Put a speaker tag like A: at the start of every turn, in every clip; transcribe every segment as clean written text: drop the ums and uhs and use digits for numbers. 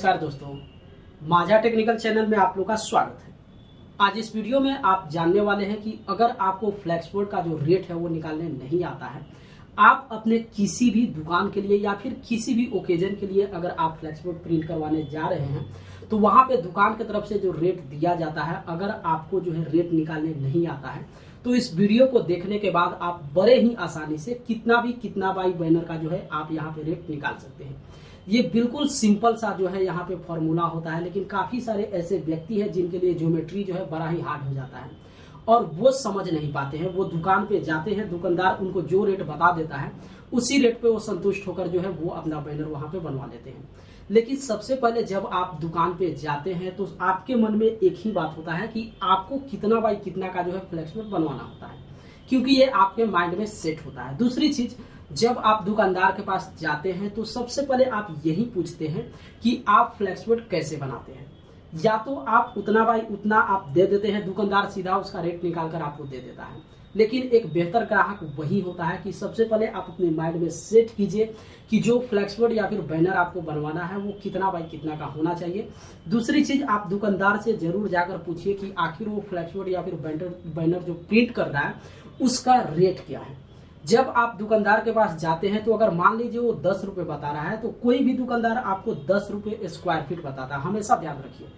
A: नमस्कार दोस्तों, माझा टेक्निकल चैनल में आप लोग का स्वागत है। आज इस वीडियो में आप जानने वाले हैं कि अगर आपको फ्लैक्सबोर्ड का जो रेट है वो निकालने नहीं आता है, आप अपने किसी भी दुकान के लिए या फिर किसी भी ओकेजन के लिए अगर आप फ्लैक्सबोर्ड प्रिंट करवाने जा रहे हैं तो वहां पे दुकान की तरफ से जो रेट दिया जाता है, अगर आपको जो है रेट निकालने नहीं आता है तो इस वीडियो को देखने के बाद आप बड़े ही आसानी से कितना बाई बैनर का जो है आप यहाँ पे रेट निकाल सकते हैं। ये बिल्कुल सिंपल सा जो है यहाँ पे फॉर्मूला होता है, लेकिन काफी सारे ऐसे व्यक्ति हैं जिनके लिए ज्योमेट्री जो है बड़ा ही हार्ड हो जाता है और वो समझ नहीं पाते हैं। वो दुकान पे जाते हैं, दुकानदार उनको जो रेट बता देता है उसी रेट पे वो संतुष्ट होकर जो है वो अपना बैनर वहां पे बनवा लेते हैं। लेकिन सबसे पहले जब आप दुकान पे जाते हैं तो आपके मन में एक ही बात होता है कि आपको कितना बाई कितना का जो है फ्लैक्सबोर्ड बनवाना होता है, क्योंकि ये आपके माइंड में सेट होता है। दूसरी चीज, जब आप दुकानदार के पास जाते हैं तो सबसे पहले आप यही पूछते हैं कि आप फ्लैक्सबोर्ड कैसे बनाते हैं। या तो आप उतना बाई उतना आप दे देते हैं, दुकानदार सीधा उसका रेट निकाल कर आपको दे देता है। लेकिन एक बेहतर ग्राहक वही होता है कि सबसे पहले आप अपने माइंड में सेट कीजिए कि जो फ्लैक्सबोर्ड या फिर बैनर आपको बनवाना है वो कितना बाई कितना का होना चाहिए। दूसरी चीज, आप दुकानदार से जरूर जाकर पूछिए कि आखिर वो फ्लैक्सबोर्ड या फिर बैनर जो प्रिंट कर रहा है उसका रेट क्या है। जब आप दुकानदार के पास जाते हैं तो अगर मान लीजिए वो 10 रुपए बता रहा है तो कोई भी दुकानदार आपको 10 रुपए स्क्वायर फीट बताता है। हमेशा ध्यान रखिए,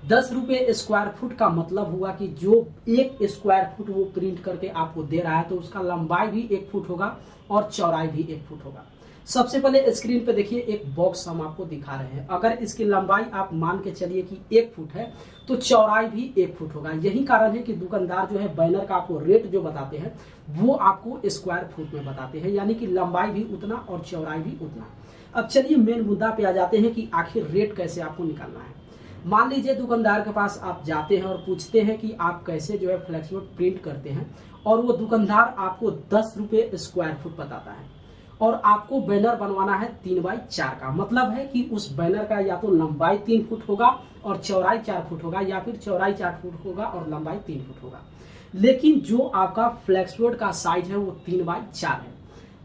A: 10 रुपए स्क्वायर फुट का मतलब हुआ कि जो 1 स्क्वायर फुट वो प्रिंट करके आपको दे रहा है तो उसका लंबाई भी 1 फुट होगा और चौड़ाई भी 1 फुट होगा। सबसे पहले स्क्रीन पे देखिए, एक बॉक्स हम आपको दिखा रहे हैं। अगर इसकी लंबाई आप मान के चलिए कि 1 फुट है तो चौड़ाई भी 1 फुट होगा। यही कारण है कि दुकानदार जो है बैनर का आपको रेट जो बताते हैं वो आपको स्क्वायर फुट में बताते हैं, यानी कि लंबाई भी उतना और चौड़ाई भी उतना। अब चलिए मेन मुद्दा पे आ जाते हैं कि आखिर रेट कैसे आपको निकालना है। मान लीजिए दुकानदार के पास आप जाते हैं और पूछते हैं कि आप कैसे जो है फ्लैक्सबोर्ड प्रिंट करते हैं और वो दुकानदार आपको 10 रुपए स्क्वायर फुट बताता है और आपको बैनर बनवाना है 3 बाई 4 का। मतलब है कि उस बैनर का या तो लंबाई 3 फुट होगा और चौड़ाई 4 फुट होगा, या फिर चौड़ाई 4 फुट होगा और लंबाई 3 फुट होगा। लेकिन जो आपका फ्लैक्सबोर्ड का साइज है वो 3 बाई 4 है।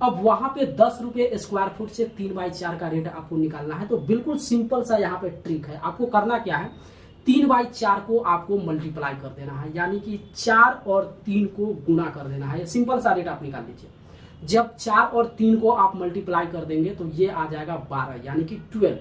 A: अब वहां पे 10 रुपए स्क्वायर फुट से 3 बाई 4 का रेट आपको निकालना है। तो बिल्कुल सिंपल सा यहाँ पे ट्रिक है। आपको करना क्या है, 3 बाई 4 को आपको मल्टीप्लाई कर देना है, यानी कि 4 और 3 को गुना कर देना है। सिंपल सा रेट आप निकाल लीजिए। जब 4 और 3 को आप मल्टीप्लाई कर देंगे तो ये आ जाएगा 12, यानी कि 12।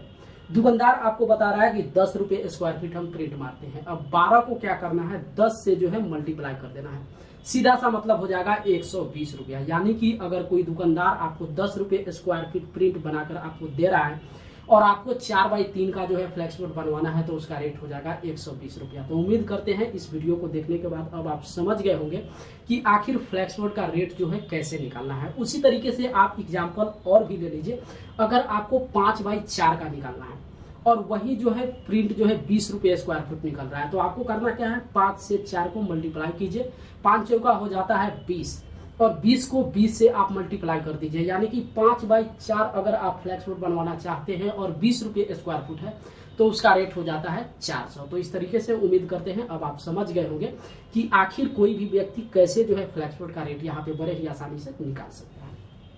A: दुकानदार आपको बता रहा है कि 10 रुपए स्क्वायर फीट हम प्रिंट मारते हैं। अब 12 को क्या करना है, 10 से जो है मल्टीप्लाई कर देना है। सीधा सा मतलब हो जाएगा 120 रुपया। यानी कि अगर कोई दुकानदार आपको 10 रुपए स्क्वायर फीट प्रिंट बनाकर आपको दे रहा है और आपको 4 बाई 3 का जो है फ्लैक्सबोर्ड बनवाना है तो उसका रेट हो जाएगा 120 रुपया। तो उम्मीद करते हैं इस वीडियो को देखने के बाद अब आप समझ गए होंगे कि आखिर फ्लैक्सबोर्ड का रेट जो है कैसे निकालना है। उसी तरीके से आप एग्जाम्पल और भी ले लीजिए। अगर आपको 5 बाई 4 का निकालना है और वही जो है प्रिंट जो है 20 रुपए स्क्वायर फुट निकल रहा है तो आपको करना क्या है, 5 से 4 को मल्टीप्लाई कीजिए। 5 चौका हो जाता है 20 और 20 को 20 से आप मल्टीप्लाई कर दीजिए, यानी कि 5 बाई 4 अगर आप फ्लैक्सबोर्ड बनवाना चाहते हैं और 20 रुपए स्क्वायर फुट है तो उसका रेट हो जाता है 400। तो इस तरीके से उम्मीद करते हैं अब आप समझ गए होंगे कि आखिर कोई भी व्यक्ति कैसे जो है फ्लैक्सबोर्ड का रेट यहाँ पे बड़े ही आसानी से निकाल सकता है।